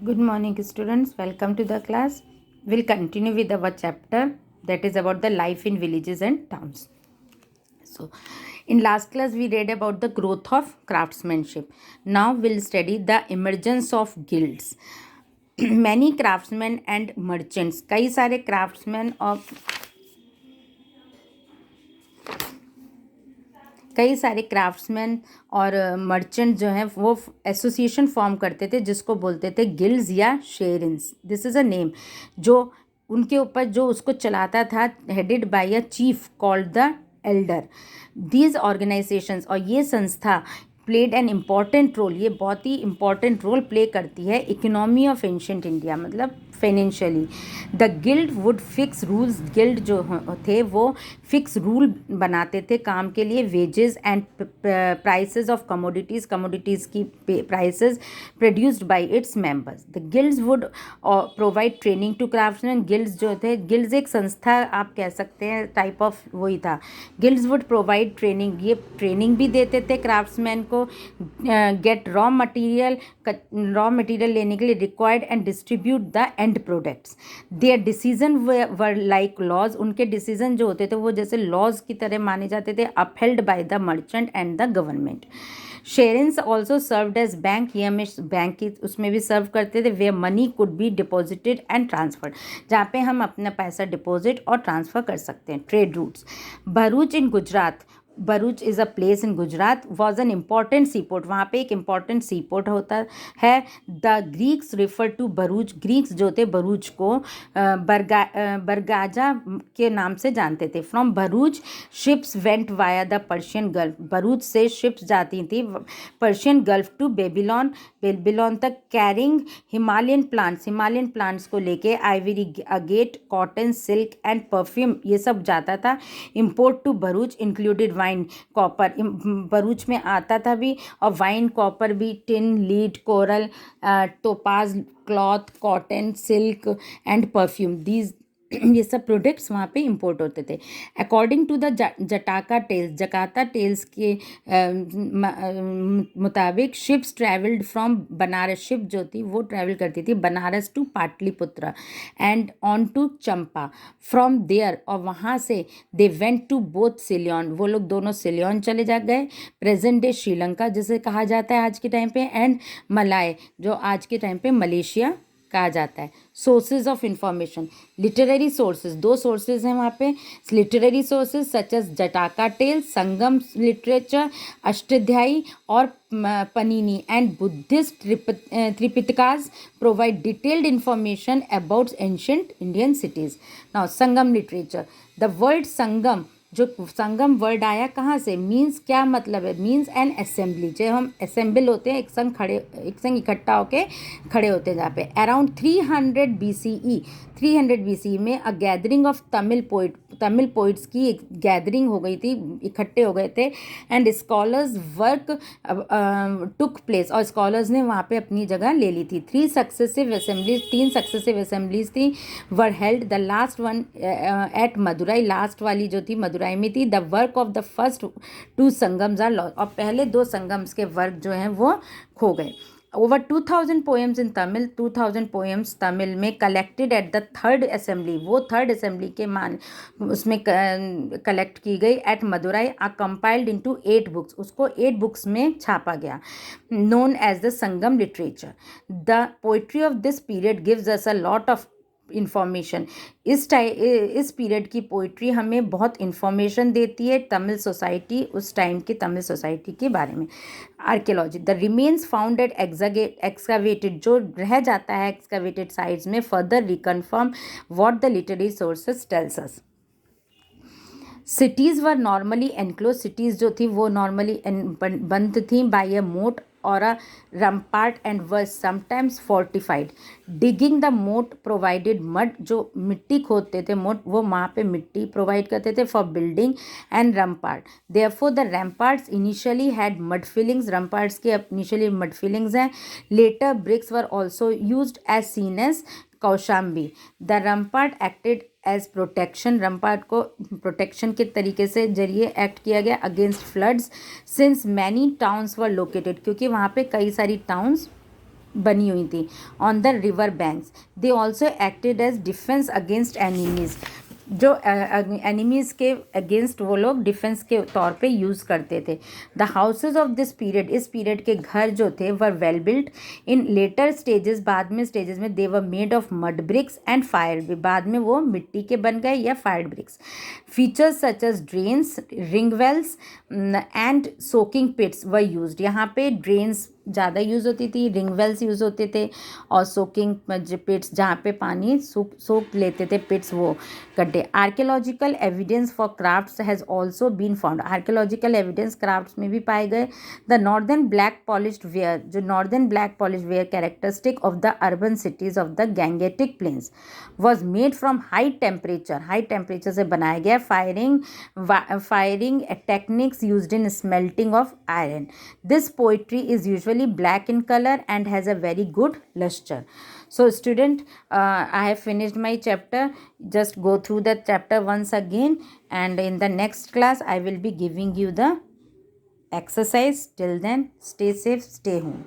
Good morning, students. Welcome to the class. We'll continue with our chapter that is about the life in villages and towns. So, in last class, we read about the growth of craftsmanship. Now, we'll study the emergence of guilds. Many craftsmen and merchants, कई सारे craftsmen और कई सारे craftsman और merchant जो हैं वो association form करते थे जिसको बोलते थे गिल्ड्स या शेरिन्स. दिस इज़ अ नेम जो उनके ऊपर जो उसको चलाता था, headed by a chief called the Elder. These organisations और ये संस्था प्लेड एन इम्पॉर्टेंट रोल, ये बहुत ही इम्पॉर्टेंट रोल प्ले करती है इकोनॉमी ऑफ एंशंट इंडिया, मतलब financially. The guild would fix rules, guild जो थे वो फिक्स रूल बनाते थे काम के लिए. Wages and prices of commodities, commodities की prices produced by its members. The guilds would provide training to craftsman. Guilds जो थे, गिल्ड्स एक संस्था आप कह सकते हैं, टाइप ऑफ वही था. गिल्ड्स वुड प्रोवाइड ट्रेनिंग, ये ट्रेनिंग भी देते थे क्राफ्ट्समैन को. गेट रॉ मटेरियल लेने के लिए required and distribute the end products. Their decision were like laws, उनके डिसीजन जो होते थे वो जैसे लॉज की तरह माने जाते थे, upheld by the merchant and the government. शेरिन्स ऑल्सो सर्व्ड एज बैंक, ये हमें बैंक की उसमें भी सर्व करते थे. Where money could be deposited and transferred, जहाँ पे हम अपना पैसा डिपॉजिट और ट्रांसफ़र कर सकते हैं. Trade routes. Bharuch in Gujarat, Bharuch is a place in Gujarat, was an important sea port, वहाँ पे एक इम्पॉर्टेंट सी पोर्ट होता है. The Greeks refer to Bharuch, Greeks जो थे भरूच को बरगाजा के नाम से जानते थे. From Bharuch ships went via the Persian Gulf, Bharuch से शिप्स जाती थी Persian Gulf to Babylon, Babylon तक, carrying Himalayan plants, Himalayan plants को लेके, ivory agate, cotton, silk and perfume, ये सब जाता था. Import to Bharuch included wine, copper, Bharuch में आता था भी, और वाइन, कॉपर भी, tin, lead, coral, topaz, cloth, cotton, silk and perfume, these ये सब प्रोडक्ट्स वहाँ पे इंपोर्ट होते थे. According to the Jataka tales, जकाता टेल्स के मुताबिक ships travelled from Banaras, ship जो थी वो ट्रैवल करती थी Banaras to Pataliputra and on to Champa. From there, और वहाँ से दे वेंट टू बोथ सिलियन, वो लोग दोनों सिलियन चले जा गए, प्रेजेंट डे श्रीलंका जिसे कहा जाता है आज के टाइम पे, एंड मलाय जो आज के टाइम पे मलेशिया कहा जाता है. Sources of information. Literary sources, दो सोर्सेज हैं वहाँ पे. Literary sources such as Jataka tales, Sangam literature, Ashtadhyayi और Panini and Buddhist Tripitakas provide detailed information about ancient Indian cities. Now Sangam literature. The word Sangam, जो संगम वर्ड आया कहाँ से, मीन्स क्या मतलब है, मीन्स एन असेंबली, जब हम असेंबल होते हैं, एक संग इकट्ठा होके खड़े होते हैं, जहाँ पे अराउंड 300 BCE, 300 BCE में अ गैदरिंग ऑफ तमिल पोइट्स की एक गैदरिंग हो गई थी, इकट्ठे हो गए थे. And scholars work took place, और स्कॉलर्स ने वहाँ पे अपनी जगह ले ली थी. 3 सक्सेसिव असेंबलीज, 3 सक्सेसिव असेंबलीज थी, were held. The last one at Madurai, last वाली जो थी मदुराई में थी. The work of the first 2 Sangams are lost, और पहले 2 संगम्स के वर्क जो हैं वो खो गए. Over 2000 poems in Tamil, 2000 poems Tamil में collected at the third assembly, वो थर्ड असेंबली के उसमें कलेक्ट की गई at Madurai, are compiled into 8 books, उसको 8 बुक्स में छापा गया, known as the Sangam literature. The poetry of this period gives us a lot of information. इस पीरियड की पोइट्री हमें बहुत इंफॉर्मेशन देती है तमिल सोसाइटी, उस टाइम की तमिल सोसाइटी के बारे में. Archaeology. The remains found at एक्सकावेटेड, जो रह जाता है एक्सकावेटेड साइट्स में, further reconfirm what the literary sources tells us. Cities were normally enclose, cities जो थी वो नॉर्मली बंद थी बाय अ मोट और a rampart and were sometimes fortified. Digging the moat provided mud, जो मिट्टी खोदते थे मोट, वो वहाँ पे मिट्टी प्रोवाइड करते थे for building and rampart. Therefore the ramparts initially had mud fillings, ramparts के इनिशियली मड फिलिंग्स हैं. Later bricks were also used as seen as Kaushambi. The rampart acted as protection, rampart को प्रोटेक्शन के तरीके से जरिए act किया गया against floods, since many towns were located, क्योंकि वहाँ पे कई सारी टाउन्स बनी हुई थी on the river banks. They also acted as defence against enemies. जो एनिमीज़ के अगेंस्ट वो लोग डिफेंस के तौर पे यूज़ करते थे. The houses of this period, इस पीरियड के घर जो थे were well built. In later stages, बाद में स्टेजेस में they were made of mud bricks and fire, बाद में वो मिट्टी के बन गए या fire bricks. Features such as drains, ring wells and soaking pits were used. यहाँ पे ड्रेन्स ज़्यादा यूज़ होती थी, रिंग वेल्स यूज़ होते थे, और सोकिंग पिट्स जहाँ पे पानी सोख लेते थे, पिट्स वो गड्ढे. Archaeological evidence for crafts has also been found. Archaeological evidence crafts में भी पाए गए. The northern black polished ware, जो northern black polished ware characteristic of the urban cities of the Gangetic plains was made from high temperature, high temperature से बनाया गया. Firing techniques used in smelting of iron. This poetry is usually black in color and has a very good luster. So student, I have finished my chapter. Just go through the chapter once again, and in the next class I will be giving you the exercise. Till then, stay safe, stay home.